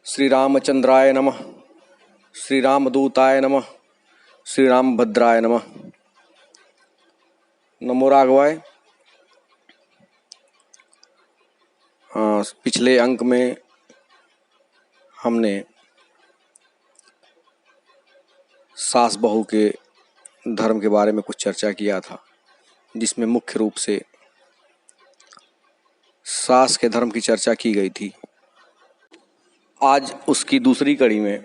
श्री रामचंद्राय नमः। श्री रामदूताय नमः। श्री रामभद्राय नमः। नमो राघवाय। पिछले अंक में हमने सास बहू के धर्म के बारे में कुछ चर्चा किया था, जिसमें मुख्य रूप से सास के धर्म की चर्चा की गई थी। आज उसकी दूसरी कड़ी में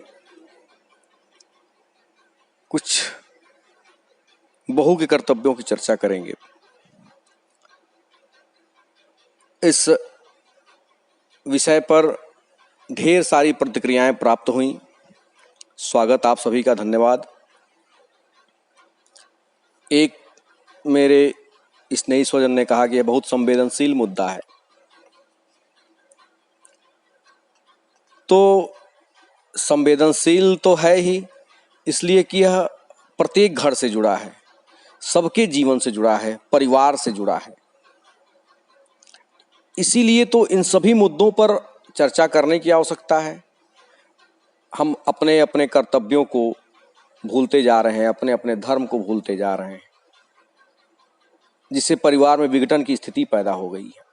कुछ बहू के कर्तव्यों की चर्चा करेंगे। इस विषय पर ढेर सारी प्रतिक्रियाएं प्राप्त हुई। स्वागत आप सभी का, धन्यवाद। एक मेरे स्नेही स्वजन ने कहा कि यह बहुत संवेदनशील मुद्दा है। तो संवेदनशील तो है ही, इसलिए कि यह प्रत्येक घर से जुड़ा है, सबके जीवन से जुड़ा है, परिवार से जुड़ा है। इसीलिए तो इन सभी मुद्दों पर चर्चा करने की आवश्यकता है। हम अपने अपने कर्तव्यों को भूलते जा रहे हैं, अपने अपने धर्म को भूलते जा रहे हैं, जिससे परिवार में विघटन की स्थिति पैदा हो गई है।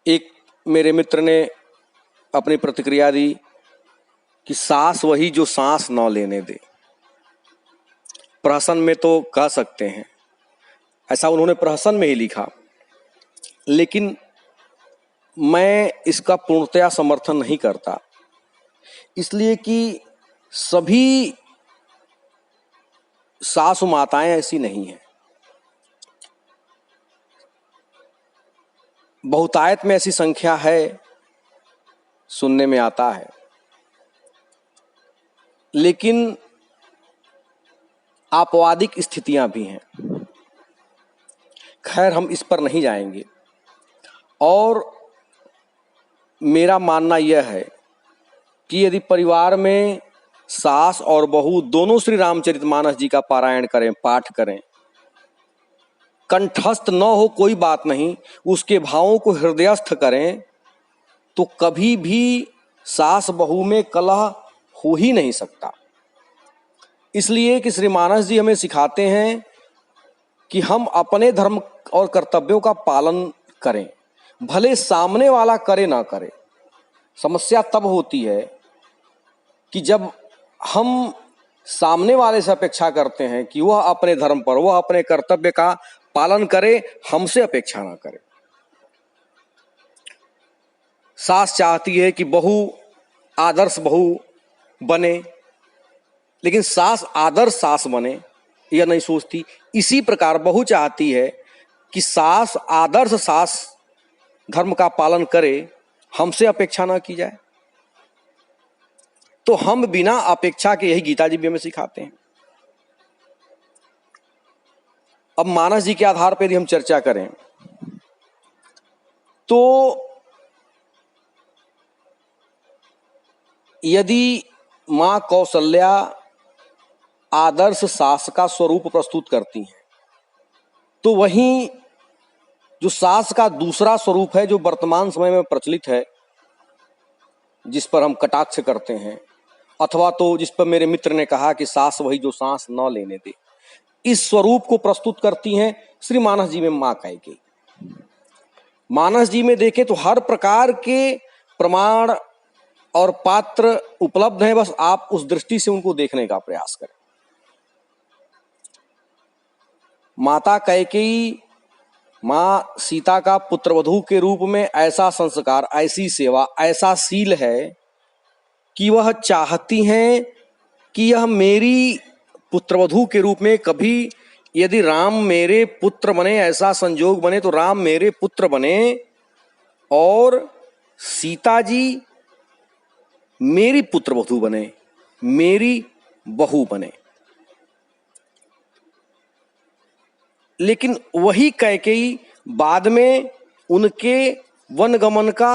एक मेरे मित्र ने अपनी प्रतिक्रिया दी कि सास वही जो सांस न लेने दे। प्रहसन में तो कह सकते हैं, ऐसा उन्होंने प्रहसन में ही लिखा, लेकिन मैं इसका पूर्णतया समर्थन नहीं करता, इसलिए कि सभी सासु माताएं ऐसी नहीं हैं। बहुतायत में ऐसी संख्या है, सुनने में आता है, लेकिन आपवादिक स्थितियां भी हैं। खैर, हम इस पर नहीं जाएंगे। और मेरा मानना यह है कि यदि परिवार में सास और बहू दोनों श्री रामचरितमानस जी का पारायण करें, पाठ करें, कंठस्थ न हो कोई बात नहीं, उसके भावों को हृदयस्थ करें, तो कभी भी सास बहू में कलह हो ही नहीं सकता। इसलिए कि श्री मानस जी हमें सिखाते हैं कि हम अपने धर्म और कर्तव्यों का पालन करें, भले सामने वाला करे ना करे। समस्या तब होती है कि जब हम सामने वाले से अपेक्षा करते हैं कि वह अपने धर्म पर, वह अपने कर्तव्य का पालन करे, हमसे अपेक्षा ना करे। सास चाहती है कि बहू आदर्श बहू बने, लेकिन सास आदर्श सास बने, यह नहीं सोचती। इसी प्रकार बहू चाहती है कि सास आदर्श सास धर्म का पालन करे, हमसे अपेक्षा ना की जाए। तो हम बिना अपेक्षा के, यही गीता जी भी हमें सिखाते हैं। अब मानस जी के आधार पर यदि हम चर्चा करें तो यदि मां कौशल्या आदर्श सास का स्वरूप प्रस्तुत करती हैं, तो वहीं जो सास का दूसरा स्वरूप है, जो वर्तमान समय में प्रचलित है, जिस पर हम कटाक्ष करते हैं, अथवा तो जिस पर मेरे मित्र ने कहा कि सास वही जो सांस न लेने दे, इस स्वरूप को प्रस्तुत करती हैं श्री मानस जी में मां कैकेयी। मानस जी में देखें तो हर प्रकार के प्रमाण और पात्र उपलब्ध हैं, बस आप उस दृष्टि से उनको देखने का प्रयास करें। माता कैकेयी मां सीता का पुत्रवधू के रूप में ऐसा संस्कार, ऐसी सेवा, ऐसा शील है कि वह चाहती हैं कि यह मेरी पुत्रवधू के रूप में, कभी यदि राम मेरे पुत्र बने, ऐसा संजोग बने तो राम मेरे पुत्र बने और सीता जी मेरी पुत्रवधू बने, मेरी बहू बने। लेकिन वही कैकेयी बाद में उनके वनगमन का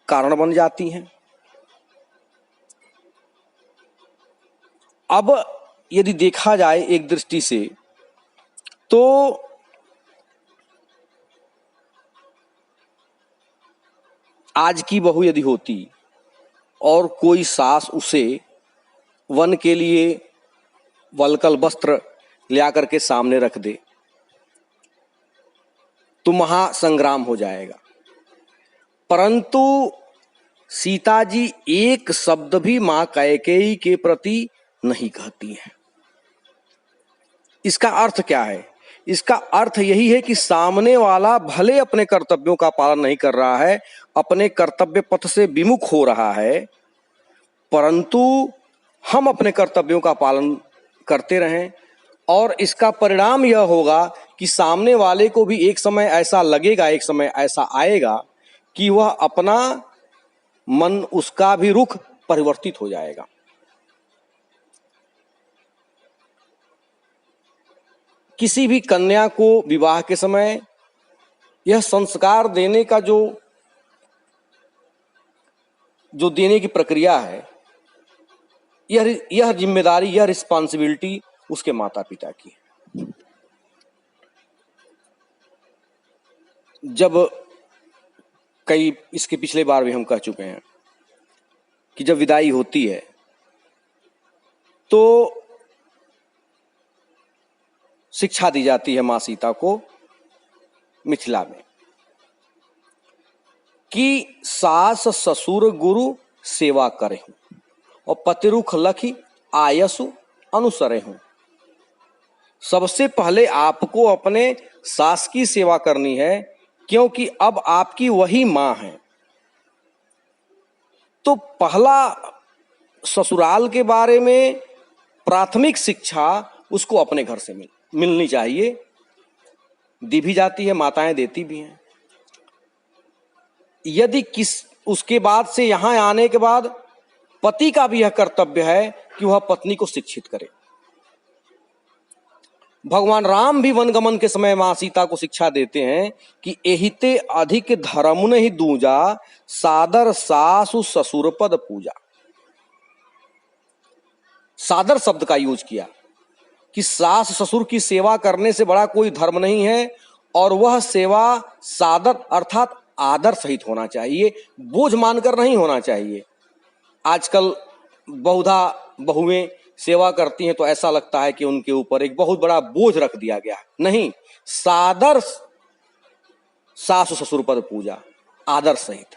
कारण बन जाती हैं। अब यदि देखा जाए एक दृष्टि से, तो आज की बहू यदि होती और कोई सास उसे वन के लिए वल्कल वस्त्र ले आकर के सामने रख दे तो महासंग्राम हो जाएगा। परंतु सीता जी एक शब्द भी मां कैकेयी के प्रति नहीं कहती हैं। इसका अर्थ क्या है? इसका अर्थ यही है कि सामने वाला भले अपने कर्तव्यों का पालन नहीं कर रहा है, अपने कर्तव्य पथ से विमुख हो रहा है, परंतु हम अपने कर्तव्यों का पालन करते रहें और इसका परिणाम यह होगा कि सामने वाले को भी एक समय ऐसा लगेगा, एक समय ऐसा आएगा कि वह अपना मन, उसका भी रुख परिवर्तित हो जाएगा। किसी भी कन्या को विवाह के समय यह संस्कार देने का जो देने की प्रक्रिया है, यह जिम्मेदारी, यह रिस्पॉन्सिबिलिटी उसके माता पिता की है। जब कई इसके पिछले बार भी हम कह चुके हैं कि जब विदाई होती है तो शिक्षा दी जाती है मां सीता को मिथिला में कि सास ससुर गुरु सेवा करे हूं और पतिरुख लखी आयसु अनुसरे हूं। सबसे पहले आपको अपने सास की सेवा करनी है, क्योंकि अब आपकी वही मां है। तो पहला ससुराल के बारे में प्राथमिक शिक्षा उसको अपने घर से मिलनी चाहिए। दी भी जाती है, माताएं देती भी हैं। यदि उसके बाद से यहां आने के बाद पति का भी यह कर्तव्य है कि वह पत्नी को शिक्षित करे। भगवान राम भी वनगमन के समय मां सीता को शिक्षा देते हैं कि एहिते अधिक धर्म ही दूजा, सादर सासु ससुर पद पूजा। सादर शब्द का यूज किया कि सास ससुर की सेवा करने से बड़ा कोई धर्म नहीं है, और वह सेवा सादर अर्थात आदर सहित होना चाहिए, बोझ मानकर नहीं होना चाहिए। आजकल बहुधा बहुएं सेवा करती हैं तो ऐसा लगता है कि उनके ऊपर एक बहुत बड़ा बोझ रख दिया गया है। नहीं, सादर सास ससुर पद पूजा, आदर सहित।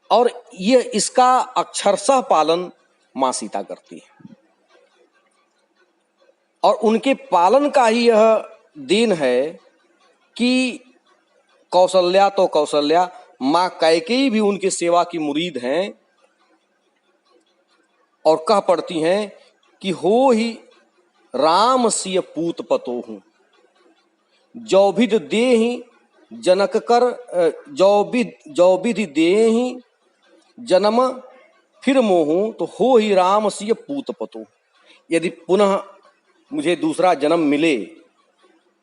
और ये इसका अक्षरशः पालन मां सीता करती है, और उनके पालन का ही यह देन है कि कौशल्या तो कौशल्या, मां कैकेयी भी उनके सेवा की मुरीद हैं और कह पड़ती हैं कि हो ही राम सिय पूत पतो हूं, जौभिद देहि जनक कर, जौभिद देहि जन्म फिर मोहूं, तो हो ही राम सिय पूत पतो। यदि पुनः मुझे दूसरा जन्म मिले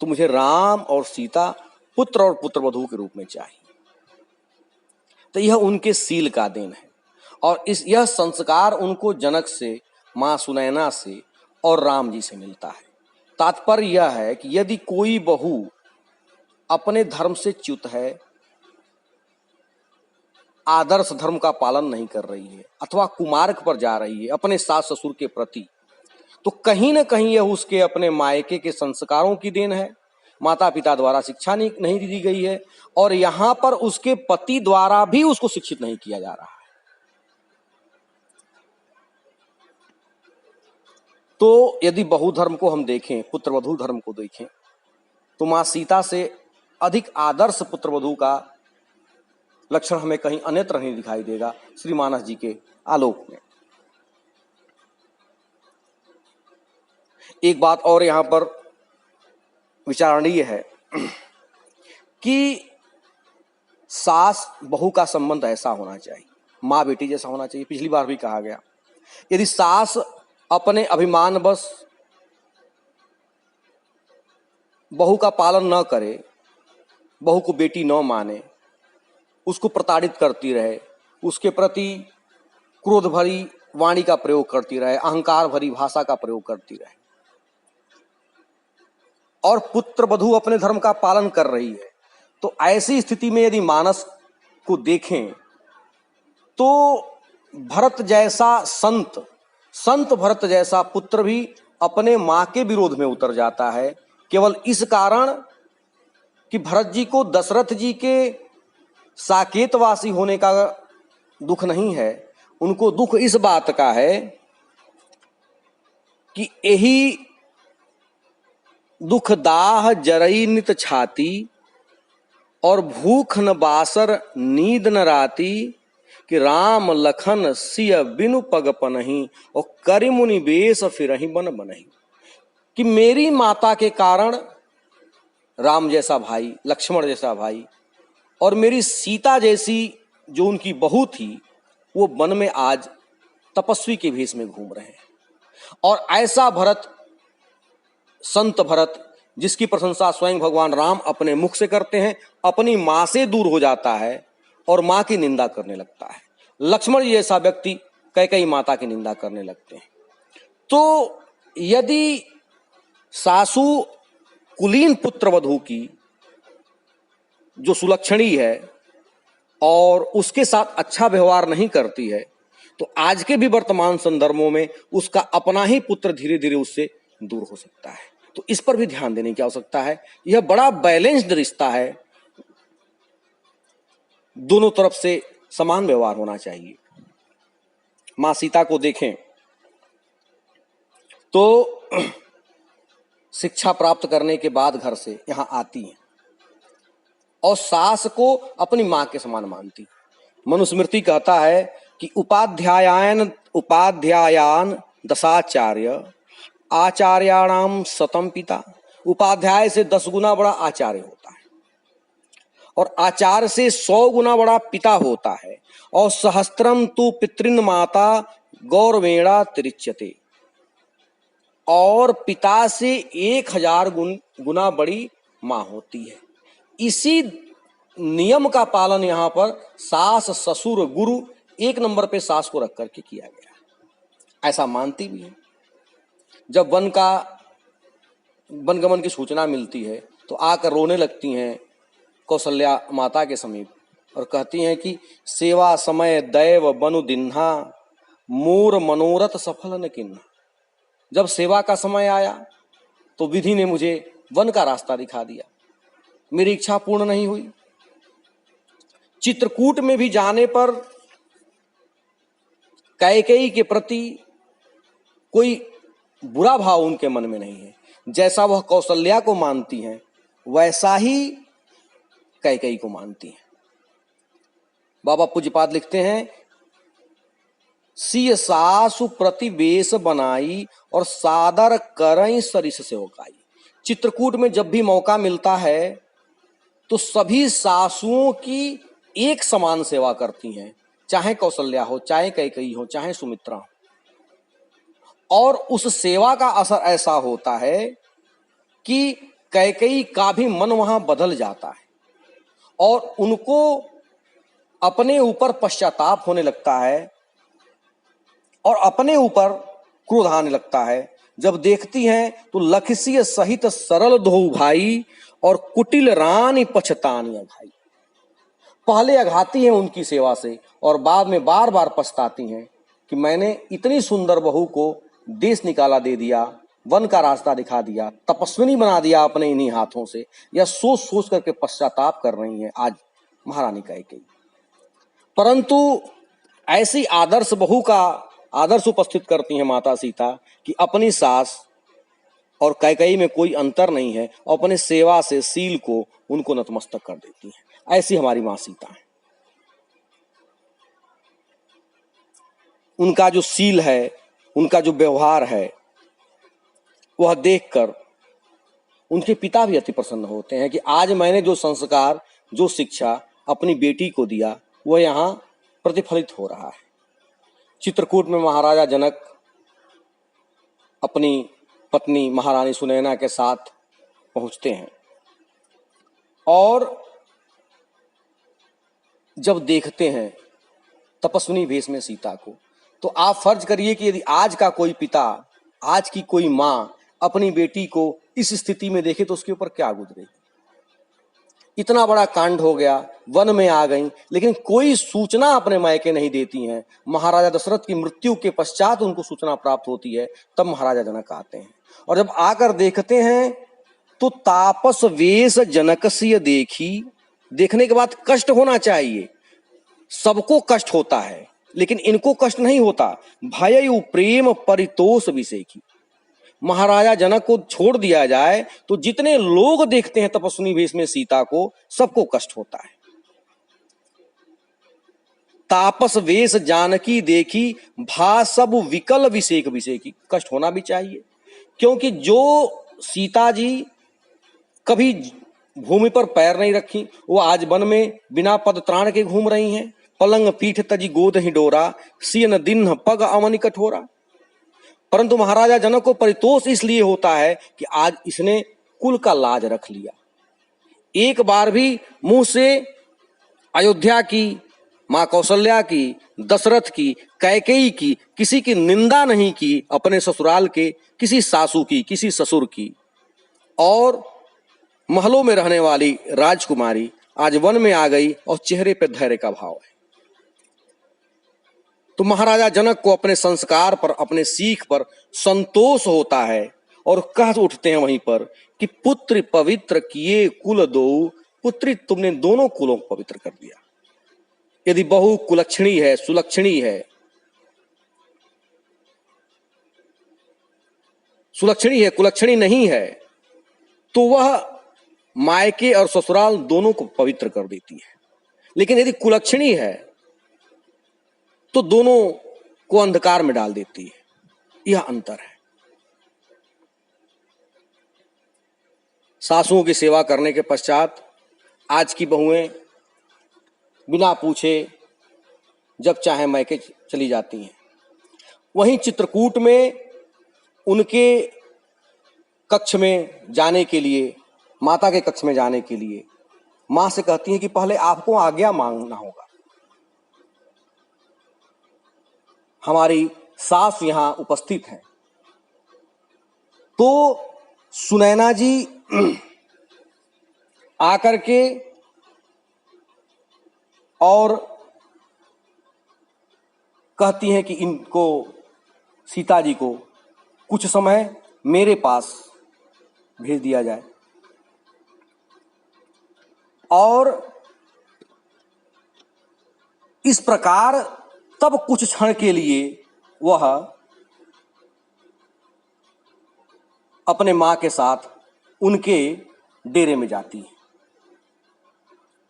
तो मुझे राम और सीता पुत्र और पुत्रवधू के रूप में चाहिए। तो यह उनके सील का देन है, और यह संस्कार उनको जनक से, मां सुनैना से और राम जी से मिलता है। तात्पर्य यह है कि यदि कोई बहू अपने धर्म से च्युत है, आदर्श धर्म का पालन नहीं कर रही है, अथवा कुमार्ग पर जा रही है अपने सास ससुर के प्रति, तो कहीं ना कहीं यह उसके अपने मायके के संस्कारों की देन है। माता पिता द्वारा शिक्षा नहीं दी गई है, और यहां पर उसके पति द्वारा भी उसको शिक्षित नहीं किया जा रहा है। तो यदि बहु धर्म को हम देखें, पुत्रवधू धर्म को देखें, तो मां सीता से अधिक आदर्श पुत्रवधू का लक्षण हमें कहीं अन्यत्र नहीं दिखाई देगा श्री मानस जी के आलोक में। एक बात और यहां पर विचारणीय है कि सास बहू का संबंध ऐसा होना चाहिए, मां बेटी जैसा होना चाहिए। पिछली बार भी कहा गया, यदि सास अपने अभिमान बस बहू का पालन न करे, बहू को बेटी न माने, उसको प्रताड़ित करती रहे, उसके प्रति क्रोध भरी वाणी का प्रयोग करती रहे, अहंकार भरी भाषा का प्रयोग करती रहे, और पुत्र वधू अपने धर्म का पालन कर रही है, तो ऐसी स्थिति में यदि मानस को देखें तो भरत जैसा संत भरत जैसा पुत्र भी अपने मां के विरोध में उतर जाता है, केवल इस कारण कि भरत जी को दशरथ जी के साकेतवासी होने का दुख नहीं है, उनको दुख इस बात का है कि यही दुख दाह जरई नित छाती और भूख न बासर नींद न राती कि राम लखन सिय बिनु पग पनहि और करि मुनि बेश फिरहि बन बनहि। कि मेरी माता के कारण राम जैसा भाई, लक्ष्मण जैसा भाई और मेरी सीता जैसी जो उनकी बहू थी, वो वन में आज तपस्वी के भेष में घूम रहे हैं। और ऐसा भरत, संत भरत, जिसकी प्रशंसा स्वयं भगवान राम अपने मुख से करते हैं, अपनी मां से दूर हो जाता है और मां की निंदा करने लगता है। लक्ष्मण जी जैसा व्यक्ति कैकेयी माता की निंदा करने लगते हैं। तो यदि सासू कुलीन पुत्रवधू की जो सुलक्षणी है और उसके साथ अच्छा व्यवहार नहीं करती है, तो आज के भी वर्तमान संदर्भों में उसका अपना ही पुत्र धीरे धीरे उससे दूर हो सकता है। तो इस पर भी ध्यान देने की आवश्यकता है। यह बड़ा बैलेंस्ड रिश्ता है, दोनों तरफ से समान व्यवहार होना चाहिए। मां सीता को देखें तो शिक्षा प्राप्त करने के बाद घर से यहां आती हैं और सास को अपनी मां के समान मानती। मनुस्मृति कहता है कि उपाध्यायान दशाचार्य आचार्याणाम शतम पिता। उपाध्याय से 10 गुना बड़ा आचार्य होता है और आचार्य से 100 गुना बड़ा पिता होता है। और सहस्त्रम तु पितृन माता गौरवेणा तिरिच्यते। और पिता से 1000 गुना बड़ी मां होती है। इसी नियम का पालन यहाँ पर सास ससुर गुरु एक नंबर पे सास को रख करके किया गया, ऐसा मानती भी है। जब वनगमन की सूचना मिलती है तो आकर रोने लगती हैं कौशल्या माता के समीप और कहती हैं कि सेवा समय दैव बनु दिन्हा मोर मनोरथ सफल न किन्हा। जब सेवा का समय आया तो विधि ने मुझे वन का रास्ता दिखा दिया, मेरी इच्छा पूर्ण नहीं हुई। चित्रकूट में भी जाने पर कैकेयी के प्रति कोई बुरा भाव उनके मन में नहीं है। जैसा वह कौशल्या को मानती हैं वैसा ही कैकेयी को मानती हैं। बाबा पूज्यपाद लिखते हैं, सिय सासु प्रति वेश बनाई और सादर करई सरिस सेवकाई। चित्रकूट में जब भी मौका मिलता है तो सभी सासुओं की एक समान सेवा करती हैं, चाहे कौशल्या हो, चाहे कैकेयी हो, चाहे सुमित्रा हो। और उस सेवा का असर ऐसा होता है कि कैकेयी का भी मन वहां बदल जाता है और उनको अपने ऊपर पश्चाताप होने लगता है और अपने ऊपर क्रोध आने लगता है। जब देखती हैं तो लखसी सहित सरल धोऊ भाई और कुटिल रानी पछतानी भाई। पहले अघाती हैं उनकी सेवा से और बाद में बार बार पछताती हैं कि मैंने इतनी सुंदर बहू को देश निकाला दे दिया, वन का रास्ता दिखा दिया, तपस्विनी बना दिया अपने इन्हीं हाथों से। या सोच सोच करके पश्चाताप कर रही हैं आज महारानी कैकेयी। परंतु ऐसी आदर्श बहू का आदर्श उपस्थित करती हैं माता सीता कि अपनी सास और कैकेयी में कोई अंतर नहीं है और अपने सेवा से सील को उनको नतमस्तक कर देती हैं। ऐसी हमारी मां सीता है। उनका जो सील है, उनका जो व्यवहार है, वह देखकर उनके पिता भी अति प्रसन्न होते हैं कि आज मैंने जो संस्कार, जो शिक्षा अपनी बेटी को दिया वह यहाँ प्रतिफलित हो रहा है। चित्रकूट में महाराजा जनक अपनी पत्नी महारानी सुनैना के साथ पहुंचते हैं और जब देखते हैं तपस्विनी वेश में सीता को, तो आप फर्ज करिए कि यदि आज का कोई पिता, आज की कोई मां अपनी बेटी को इस स्थिति में देखे तो उसके ऊपर क्या गुजरेगी। इतना बड़ा कांड हो गया, वन में आ गई, लेकिन कोई सूचना अपने मायके नहीं देती हैं। महाराजा दशरथ की मृत्यु के पश्चात उनको सूचना प्राप्त होती है, तब महाराजा जनक आते हैं। और जब आकर देखते हैं तो तापस वेश जनकस्य देखी, देखने के बाद कष्ट होना चाहिए, सबको कष्ट होता है, लेकिन इनको कष्ट नहीं होता। भयउ प्रेम परितोष विषेखी, महाराजा जनक को छोड़ दिया जाए तो जितने लोग देखते हैं तपस्विनी वेश में सीता को, सबको कष्ट होता है। तापस वेश जानकी देखी, भा सब विकल विषेक विषेकी, कष्ट होना भी चाहिए, क्योंकि जो सीता जी कभी भूमि पर पैर नहीं रखी, वो आज वन में बिना पद त्राण के घूम रही हैं। पलंग पीठ तजी गोद ही डोरा, सियन दिन पग अमनि कठोरा। परंतु महाराजा जनक को परितोष इसलिए होता है कि आज इसने कुल का लाज रख लिया। एक बार भी मुंह से अयोध्या की, मां कौशल्या की, दशरथ की, कैकेयी की किसी की निंदा नहीं की, अपने ससुराल के किसी सासू की, किसी ससुर की। और महलों में रहने वाली राजकुमारी आज वन में आ गई और चेहरे पर धैर्य का भाव है। तो महाराजा जनक को अपने संस्कार पर, अपने सीख पर संतोष होता है और कह उठते हैं वहीं पर कि पुत्र पवित्र किए कुल दो, पुत्री तुमने दोनों कुलों को पवित्र कर दिया। यदि बहु कुलक्षणी है, सुलक्षणी है, सुलक्षणी है, कुलक्षणी नहीं है, तो वह मायके और ससुराल दोनों को पवित्र कर देती है। लेकिन यदि कुलक्षणी है तो दोनों को अंधकार में डाल देती है। यह अंतर है। सासुओं की सेवा करने के पश्चात आज की बहुएं बिना पूछे जब चाहे मायके चली जाती हैं। वहीं चित्रकूट में उनके कक्ष में जाने के लिए, माता के कक्ष में जाने के लिए मां से कहती हैं कि पहले आपको आज्ञा मांगना होगा, हमारी सास यहां उपस्थित हैं। तो सुनैना जी आकर के और कहती हैं कि इनको, सीता जी को कुछ समय मेरे पास भेज दिया जाए। और इस प्रकार तब कुछ क्षण के लिए वह अपने मां के साथ उनके डेरे में जाती है।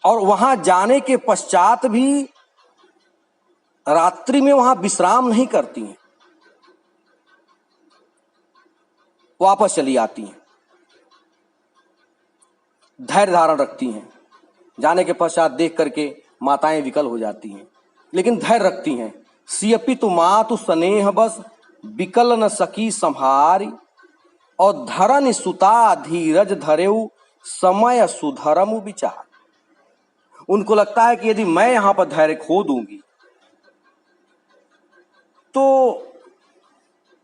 और वहां जाने के पश्चात भी रात्रि में वहां विश्राम नहीं करती हैं, वापस चली आती हैं, धैर्य धारण रखती हैं। जाने के पश्चात देख करके माताएं विकल हो जाती हैं, लेकिन धैर्य रखती हैं। सियपि तु मातु स्नेह बस, विकल न सकी संहारी, और धरन सुता धीरज धरेऊ, समय सुधरम विचार। उनको लगता है कि यदि मैं यहां पर धैर्य खो दूंगी तो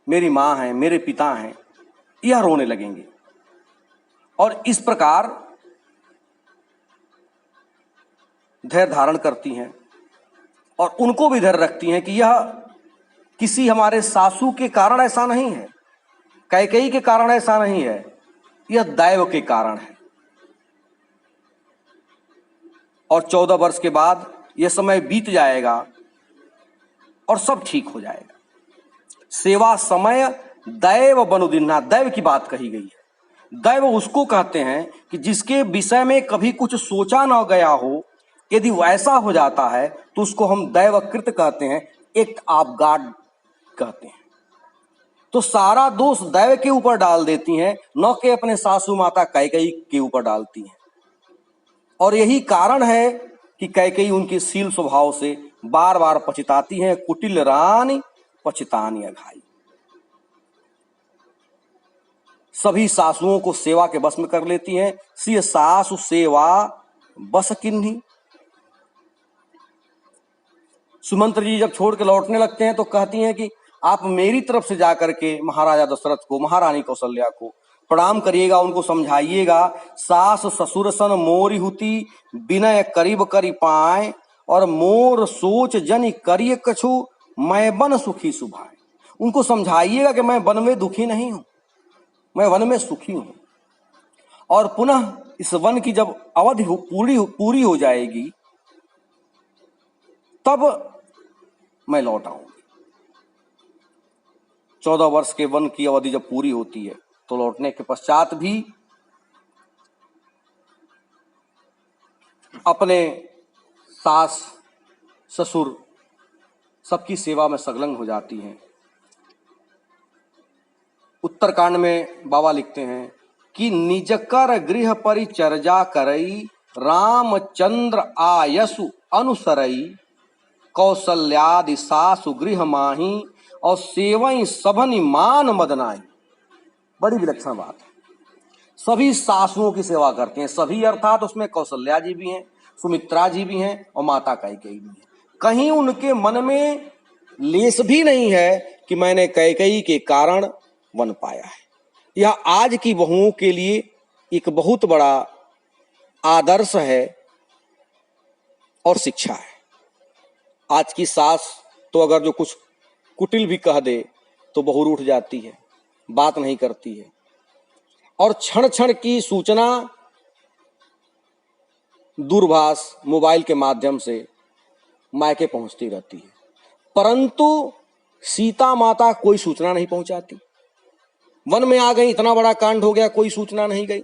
मेरी मां है, मेरे पिता हैं, यह रोने लगेंगे। और इस प्रकार धैर्य धारण करती हैं और उनको भी धैर्य रखती हैं कि यह किसी हमारे सासू के कारण ऐसा नहीं है, कैकेयी के कारण ऐसा नहीं है, यह दैव के कारण है। और 14 वर्ष के बाद यह समय बीत जाएगा और सब ठीक हो जाएगा। सेवा समय दैव बनुदिन्हा, दैव की बात कही गई है। दैव उसको कहते हैं कि जिसके विषय में कभी कुछ सोचा न गया हो, यदि वैसा हो जाता है तो उसको हम दैवकृत कहते हैं, एक्ट ऑफ गॉड कहते हैं। तो सारा दोष दैव के ऊपर डाल देती हैं, न कि अपने सासू माता कैकेयी के ऊपर डालती हैं। और यही कारण है कि कैकेयी उनके शील स्वभाव से बार बार पछताती हैं। कुटिल रानी पछतानी अघाई। सभी सासुओं को सेवा के बस में कर लेती हैं। सिय सासु सेवा बस किन्ही। सुमंत्र जी जब छोड़ के लौटने लगते हैं तो कहती हैं कि आप मेरी तरफ से जाकर के महाराजा दशरथ को, महारानी कौशल्या को प्रणाम करिएगा, उनको समझाइएगा। सास ससुर सन मोरी हुती विनय करीब करी पाए, और मोर सोच जनि करिए कछु मैं बन सुखी सुभाए। उनको समझाइएगा कि मैं वन में दुखी नहीं हूं, मैं वन में सुखी हूं, और पुनः इस वन की जब अवधि पूरी हो जाएगी तब मैं लौट आऊंगी। 14 वर्ष के वन की अवधि जब पूरी होती है तो लौटने के पश्चात भी अपने सास ससुर सबकी सेवा में संलग्न हो जाती हैं। उत्तरकांड में बाबा लिखते हैं कि निजकर गृह परिचर्या करई, रामचंद्र आयसु अनुसरई, कौशल्यादि सासु गृह माही, और सेवई सभनि मान मदनाई। बड़ी विलक्षण बात है। सभी सासुओं की सेवा करते हैं, सभी अर्थात उसमें कौशल्या जी भी हैं, सुमित्रा जी भी हैं और माता कैकेयी भी हैं। कहीं उनके मन में लेस भी नहीं है कि मैंने कैकेयी के कारण वन पाया है। यह आज की बहुओं के लिए एक बहुत बड़ा आदर्श है और शिक्षा है। आज की सास तो अगर जो कुछ कुटिल भी कह दे तो बहू रूठ जाती है, बात नहीं करती है, और क्षण क्षण की सूचना दूरभाष मोबाइल के माध्यम से मायके पहुंचती रहती है, परंतु सीता माता कोई सूचना नहीं पहुंचाती। वन में आ गई, इतना बड़ा कांड हो गया, कोई सूचना नहीं गई।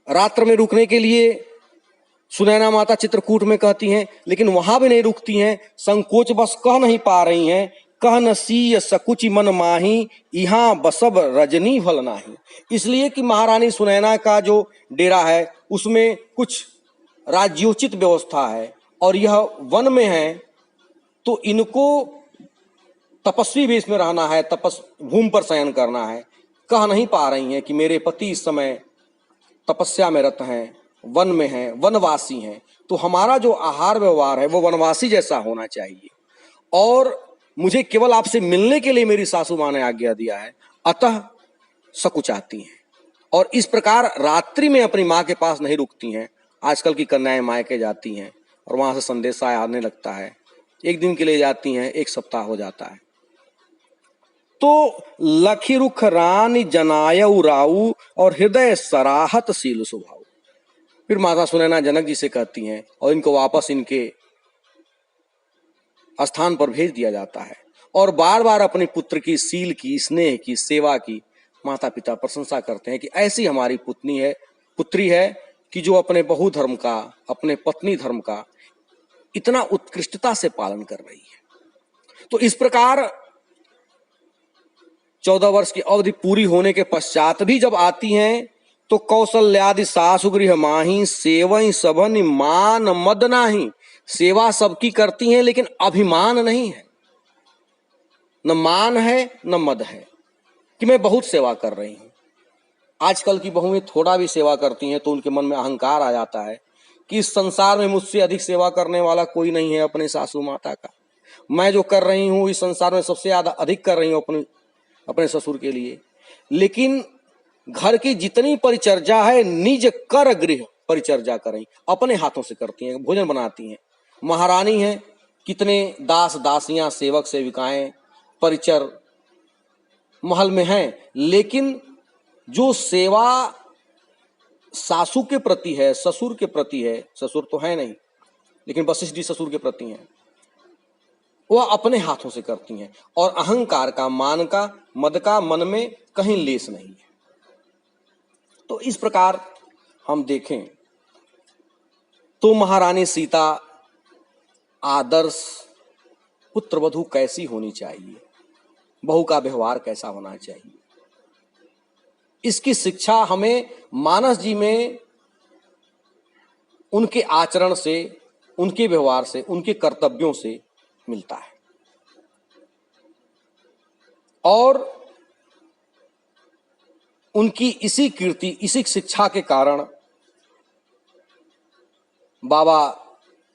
रात्र में रुकने के लिए सुनैना माता चित्रकूट में कहती हैं, लेकिन वहां भी नहीं रुकती हैं, संकोच बस कह नहीं पा रही हैं। कह न सीय सकुचि मन माही, यहाँ बसब रजनी फल नाही। इसलिए कि महारानी सुनैना का जो डेरा है उसमें कुछ राज्योचित व्यवस्था है और यह वन में है, तो इनको तपस्वी वेश में रहना है, भूमि पर शयन करना है। कह नहीं पा रही हैं कि मेरे पति इस समय तपस्या में रत हैं, वन में हैं, वनवासी हैं, तो हमारा जो आहार व्यवहार है वो वनवासी जैसा होना चाहिए, और मुझे केवल आपसे मिलने के लिए मेरी सासू माँ ने आज्ञा दिया है, अतः सकुचाती हैं। और इस प्रकार रात्रि में अपनी माँ के पास नहीं रुकती हैं। आजकल की कन्याएं मायके जाती हैं और वहां से संदेशा आने लगता है, एक दिन के लिए जाती हैं, एक सप्ताह हो जाता है। तो लखी रुख रानी जनायऊ राऊ, और हृदय सराहत सील सुभाऊ। फिर माता सुनैना जनक जी से कहती हैं और इनको वापस इनके स्थान पर भेज दिया जाता है, और बार बार अपने पुत्र की सील की, स्नेह की, सेवा की माता पिता प्रशंसा करते हैं कि ऐसी हमारी पुत्री है कि जो अपने बहु धर्म का, अपने पत्नी धर्म का इतना उत्कृष्टता से पालन कर रही है। तो इस प्रकार 14 वर्ष की अवधि पूरी होने के पश्चात भी जब आती हैं तो कौशल्यादि सासु गृह माही, सेवई सभनि मान मद नाही। सेवा सबकी करती हैं लेकिन अभिमान नहीं है, न मान है न मद है कि मैं बहुत सेवा कर रही हूं। आजकल की बहुएं थोड़ा भी सेवा करती हैं तो उनके मन में अहंकार आ जाता है कि इस संसार में मुझसे अधिक सेवा करने वाला कोई नहीं है अपने सासू माता का। मैं जो कर रही हूं इस संसार में सबसे ज्यादा अधिक कर रही हूं अपने ससुर के लिए। लेकिन घर की जितनी परिचर्या है निज कर गृह परिचर्या करें, अपने हाथों से करती हैं, भोजन बनाती हैं। महारानी हैं, कितने दास दासियां, सेवक सेविकाएं, परिचर महल में हैं, लेकिन जो सेवा सासू के प्रति है, ससुर के प्रति है, ससुर तो है नहीं लेकिन वशिष्ठ जी ससुर के प्रति हैं, वह अपने हाथों से करती हैं, और अहंकार का, मान का, मद का मन में कहीं लेस नहीं है। तो इस प्रकार हम देखें तो महारानी सीता आदर्श पुत्रवधू कैसी होनी चाहिए, बहू का व्यवहार कैसा होना चाहिए, इसकी शिक्षा हमें मानस जी में उनके आचरण से, उनके व्यवहार से, उनके कर्तव्यों से मिलता है। और उनकी इसी कीर्ति, इसी शिक्षा के कारण बाबा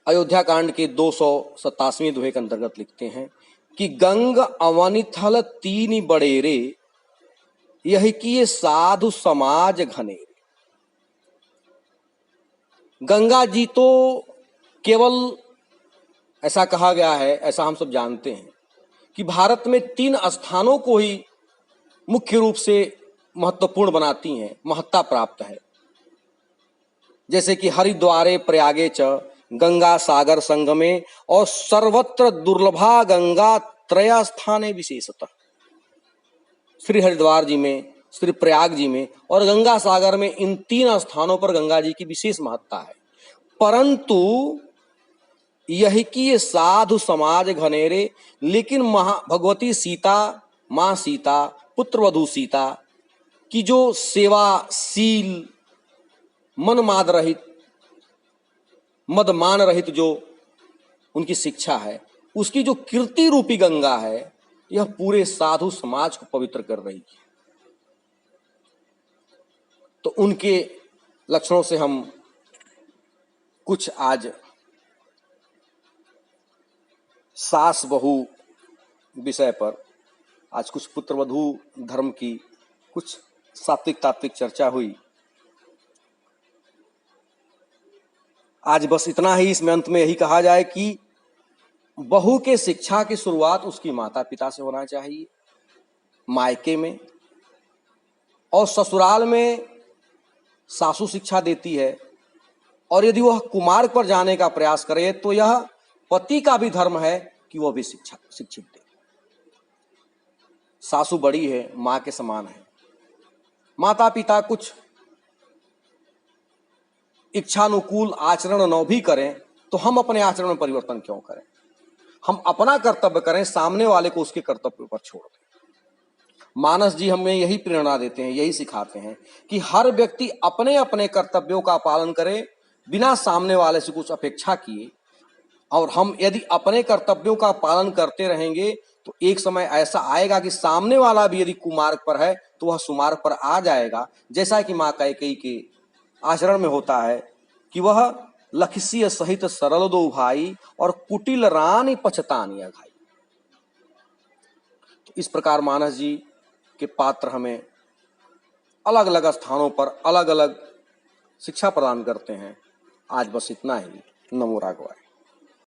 अयोध्या कांड के 287वें दोहे के अंतर्गत लिखते हैं कि गंग अवनिथल तीन बड़ेरे, यही कि ये साधु समाज घनेरे। गंगा जी तो केवल, ऐसा कहा गया है, ऐसा हम सब जानते हैं कि भारत में 3 स्थानों को ही मुख्य रूप से महत्वपूर्ण बनाती हैं, महत्ता प्राप्त है, जैसे कि हरिद्वारे प्रयागे च गंगा सागर संगमे और सर्वत्र दुर्लभा गंगा त्रय स्थाने विशेषतः। श्री हरिद्वार जी में, श्री प्रयाग जी में और गंगा सागर में, इन 3 स्थानों पर गंगा जी की विशेष महत्ता है। परंतु यही कि ये साधु समाज घनेरे, लेकिन भगवती सीता, मां सीता, पुत्रवधू सीता की जो सेवाशील, मनमाद रहित, मदमान रहित जो उनकी शिक्षा है, उसकी जो कीर्ति रूपी गंगा है, यह पूरे साधु समाज को पवित्र कर रही है। तो उनके लक्षणों से हम कुछ आज सास बहू विषय पर, आज कुछ पुत्रवधू धर्म की कुछ सात्विक तात्विक चर्चा हुई। आज बस इतना ही, इसमें अंत में यही कहा जाए कि बहू के शिक्षा की शुरुआत उसकी माता पिता से होना चाहिए, मायके में, और ससुराल में सासू शिक्षा देती है, और यदि वह कुमार्ग पर जाने का प्रयास करे तो यह पति का भी धर्म है कि वह भी शिक्षित दे। सासू बड़ी है, मां के समान है, माता पिता कुछ इच्छानुकूल आचरण न भी करें तो हम अपने आचरण में परिवर्तन क्यों करें? हम अपना कर्तव्य करें, सामने वाले को उसके कर्तव्य पर छोड़ दें। मानस जी हमें यही प्रेरणा देते हैं, यही सिखाते हैं कि हर व्यक्ति अपने अपने कर्तव्यों का पालन करे बिना सामने वाले से कुछ अपेक्षा किए। और हम यदि अपने कर्तव्यों का पालन करते रहेंगे तो एक समय ऐसा आएगा कि सामने वाला भी यदि कुमार्ग पर है तो वह सुमार्ग पर आ जाएगा। जैसा कि मां कैकेयी के आचरण में होता है कि वह लखिसिय सहित सरल दो भाई और कुटिल रानी पछतानिया घाई। तो इस प्रकार मानस जी के पात्र हमें अलग अलग स्थानों पर अलग अलग शिक्षा प्रदान करते हैं। आज बस इतना ही। नमो राघवाय।